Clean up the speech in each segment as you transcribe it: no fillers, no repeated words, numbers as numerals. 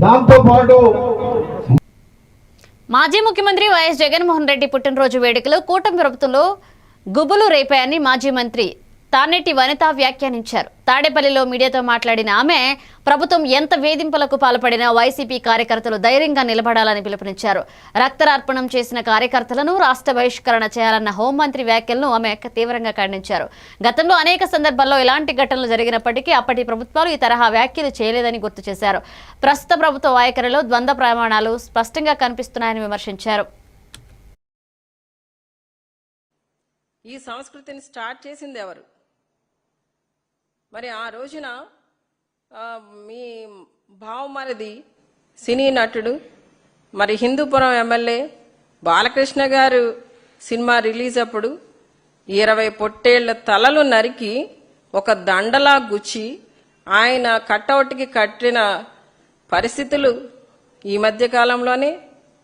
దాంతో పాటు మాజీ ముఖ్యమంత్రి వైఎస్ జగన్మోహన్ రెడ్డి పుట్టినరోజు వేడుకలు కూటమి ప్రభుత్వంలో గుబులు రేపాయని మాజీ మంత్రి తానేటి వనిత వ్యాఖ్యానించారు. తాడేపల్లిలో మీడియాతో మాట్లాడిన ఆమె ప్రభుత్వం ఎంత వేధింపులకు పాల్పడినా వైసీపీ కార్యకర్తలు ధైర్యంగా నిలబడాలని పిలుపునిచ్చారు. రక్తరార్పణం చేసిన కార్యకర్తలను రాష్ట్ర బహిష్కరణ చేయాలన్న హోంమంత్రి వ్యాఖ్యలను ఆమె తీవ్రంగా ఖండించారు. గతంలో అనేక సందర్భాల్లో ఇలాంటి ఘటనలు జరిగినప్పటికీ అప్పటి ప్రభుత్వాలు ఈ తరహా వ్యాఖ్యలు చేయలేదని గుర్తు చేశారు. ప్రస్తుత ప్రభుత్వ వైఖరిలో ద్వంద్వ ప్రమాణాలు స్పష్టంగా కనిపిస్తున్నాయని విమర్శించారు. ఈ సంస్కృతిని స్టార్ట్ చేసింది ఎవరు? మరి ఆ రోజున మీ భావమరిది సినీ నటుడు మరి హిందూపురం ఎమ్మెల్యే బాలకృష్ణ గారు సినిమా రిలీజ్ అప్పుడు 20 పొట్టేళ్ల తలలు నరికి ఒక దండలా గుచ్చి ఆయన కట్అవుట్కి కట్టిన పరిస్థితులు ఈ మధ్య కాలంలోనే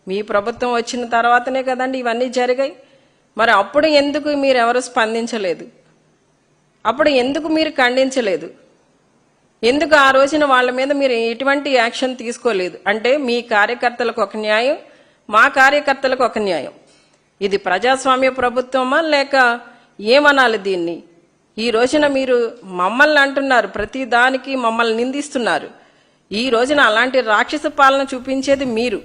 మీ ప్రభుత్వం వచ్చిన తర్వాతనే కదండి ఇవన్నీ జరిగాయి. మరి అప్పుడు ఎందుకు మీరు ఎవరు స్పందించలేదు? అప్పుడు ఎందుకు మీరు ఖండించలేదు? ఎందుకు ఆ రోజున వాళ్ళ మీద మీరు ఎటువంటి యాక్షన్ తీసుకోలేదు? అంటే మీ కార్యకర్తలకు ఒక న్యాయం, మా కార్యకర్తలకు ఒక న్యాయం. ఇది ప్రజాస్వామ్య ప్రభుత్వమా లేక ఏమనాలి దీన్ని? ఈ రోజున మీరు మమ్మల్ని అంటున్నారు, ప్రతి దానికి మమ్మల్ని నిందిస్తున్నారు. ఈ రోజున అలాంటి రాక్షస పాలన చూపించేది మీరు.